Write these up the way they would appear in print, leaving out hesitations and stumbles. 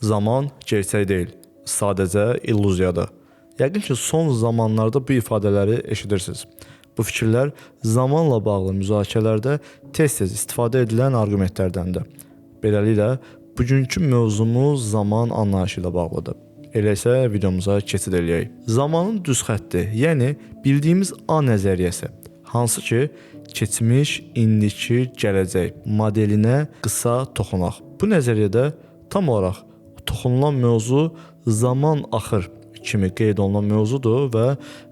Zaman gerçək deyil, sadəcə illüziyadır. Yəqin ki, son zamanlarda bu ifadələri eşidirsiniz. Bu fikirlər zamanla bağlı müzakirələrdə tez-tez istifadə edilən arqumentlərdəndir. Beləliklə, bugünkü mövzumuz zaman anlayışı ilə bağlıdır. Elə isə videomuza keçid eləyək. Zamanın düz xətti, yəni bildiyimiz A nəzəriyyəsi, hansı ki, keçmiş, indiki, gələcək modelinə qısa toxunaq. Bu nəzəriyyədə tam olaraq toxunulan mövzu zaman axır kimi qeyd olunan mövzudur və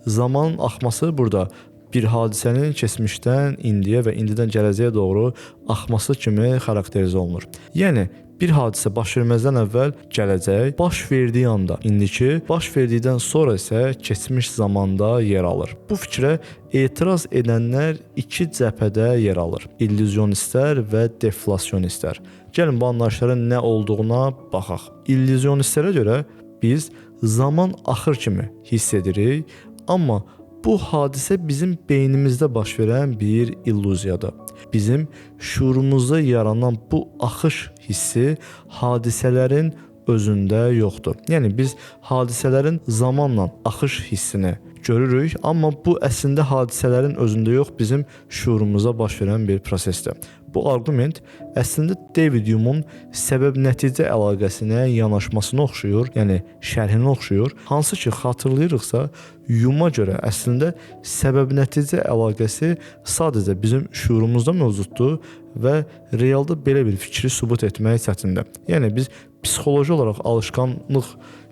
zamanın axması burada bir hadisənin keçmişdən indiyə və indidən gələcəyə doğru axması kimi xarakterizə olunur. Yəni, bir hadisə baş verməzdən əvvəl gələcək, baş verdiyi anda indiki, baş verdikdən sonra isə keçmiş zamanda yer alır. Bu fikrə etiraz edənlər iki cəbhədə yer alır. İllüzyonistlər və deflasionistlər. Gəlin bu anlayışların nə olduğuna baxaq. İllüzyonistlərə görə biz zaman axır kimi hiss edirik, amma bu hadisə bizim beynimizdə baş verən bir illüziyadır. Bizim şuurumuzda yaranan bu axış hissi hadisələrin özündə yoxdur. Yəni biz hadisələrin zamanla axış hissini görürük, amma bu əslində hadisələrin özündə yox, bizim şuurumuza baş verən bir prosesdir. Bu arqument əslində David Hume'un səbəb-nəticə əlaqəsinə yanaşmasına oxşuyur, yəni şərhinə oxşuyur. Hansı ki, xatırlayırıqsa, Hume'a görə əslində səbəb-nəticə əlaqəsi sadəcə bizim şuurumuzda mövcuddur və realda belə bir fikri sübut etmək çətindir. Yəni biz psixoloji olaraq alışqanlıq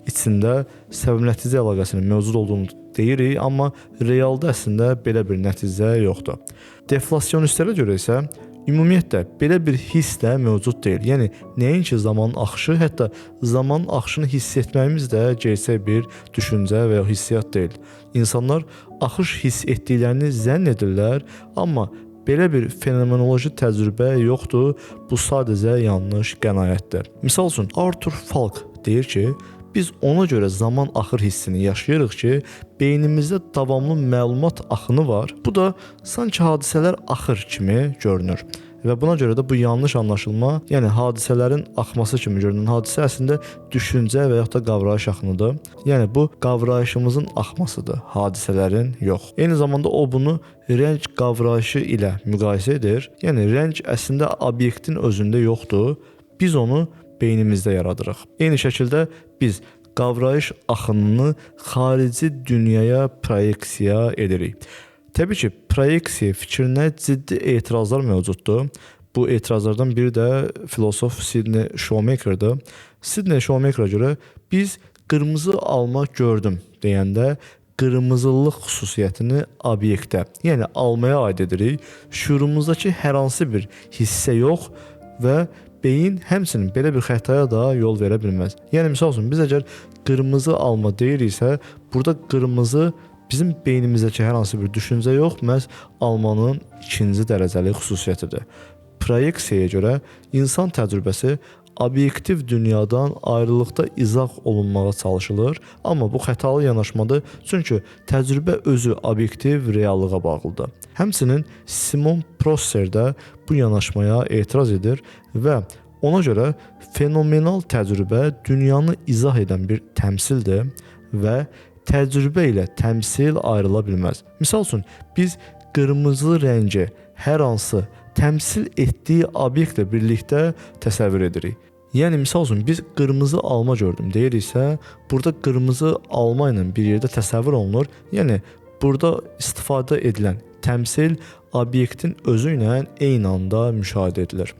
içində səbəb-nəticə əlaqəsinin mövcud olduğunu deyirik, amma realda əslində belə bir nəticə yoxdur. Deflasionistlərə görə isə ümumiyyətlə belə bir hiss də mövcud deyil. Yəni nəinki zamanın axışı, hətta zamanın axışını hiss etməyimiz də gerçək bir düşüncə və ya hissiyat deyil. İnsanlar axış hiss etdiklərini zənn edirlər, amma belə bir fenomenoloji təcrübə yoxdur. Bu sadəcə yanlış qənaətdir. Misal üçün Arthur Falk deyir ki, biz ona görə zaman axır hissini yaşayırıq ki, beynimizdə davamlı məlumat axını var. Bu da sanki hadisələr axır kimi görünür. Və buna görə də bu yanlış anlaşılma, yəni hadisələrin axması kimi görünən hadisə əslində düşüncə və yaxud da qavrayış axınıdır. Yəni bu qavrayışımızın axmasıdır, hadisələrin yox. Eyni zamanda o bunu rəng qavrayışı ilə müqayisə edir. Yəni rəng əslində obyektin özündə yoxdur. Biz onu beynimizdə yaradırıq. Eyni şəkildə biz qavrayış axınını xarici dünyaya proyeksiya edirik. Təbii ki, proyeksiya fikrinə ciddi etirazlar mövcuddur. Bu etirazlardan biri də filosof Sidney Shoemaker'dır. Sidney Shoemaker'a görə biz qırmızı alma gördüm deyəndə qırmızılıq xüsusiyyətini obyektə, yəni almaya aid edirik. Şuurumuzdakı hər hansı bir hissə yox və beyin həmçinin belə bir xətaya da yol verə bilməz. Yəni, misal üçün, biz əgər qırmızı alma deyiriksə, burada qırmızı bizim beynimizdəki hər hansı bir düşüncə yox, məhz almanın ikinci dərəcəli xüsusiyyətidir. Proyeksiyaya görə insan təcrübəsi obyektiv dünyadan ayrılıqda izah olunmağa çalışılır, amma bu xətalı yanaşmadır, çünki təcrübə özü obyektiv reallığa bağlıdır. Həmçinin Simon Prosser də bu yanaşmaya etiraz edir və ona görə fenomenal təcrübə dünyanı izah edən bir təmsildir və təcrübə ilə təmsil ayrıla bilməz. Misal üçün, biz qırmızı rəngi hər hansı təmsil etdiyi obyektlə birlikdə təsəvvür edirik. Yəni, misal üçün, biz qırmızı alma gördüm deyiriksə, burada qırmızı alma ilə bir yerdə təsəvvür olunur. Yəni, burada istifadə edilən təmsil obyektin özü ilə eyni anda müşahidə edilir.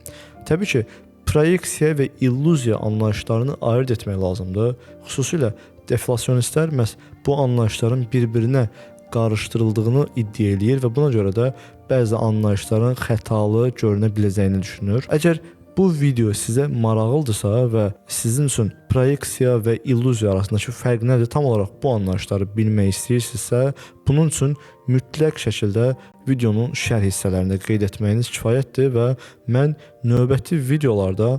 Təbii ki, proyeksiya və illüziya anlayışlarını ayırd etmək lazımdır. Xüsusilə deflasionistlər məhz bu anlayışların bir-birinə qarışdırıldığını iddia eləyir və buna görə də bəzi anlayışların xətalı görünə biləcəyini düşünür. Əgər bu video sizə maraqlıdırsa və sizin üçün proyeksiya və illüziya arasındakı fərq nədir, tam olaraq bu anlayışları bilmək istəyirsinizsə, bunun üçün mütləq şəkildə videonun şərh hissələrində qeyd etməyiniz kifayətdir və mən növbəti videolarda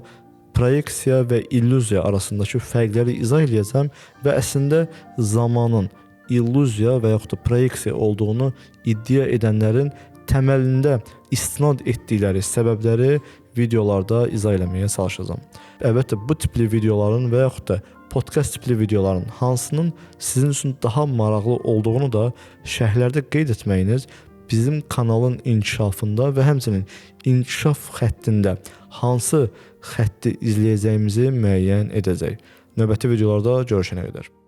proyeksiya və illüziya arasındakı fərqləri izah edəcəm və əslində zamanın illüziya və yaxud da proyeksiya olduğunu iddia edənlərin təməlində istinad etdikləri səbəbləri videolarda izah eləməyə çalışacağam. Əlbəttə bu tipli videoların və yaxud da podkast tipli videoların hansının sizin üçün daha maraqlı olduğunu da şərhlərdə qeyd etməyiniz bizim kanalın inkişafında və həmçinin inkişaf xəttində hansı xətti izləyəcəyimizi müəyyən edəcək. Növbəti videolarda görüşənə qədər.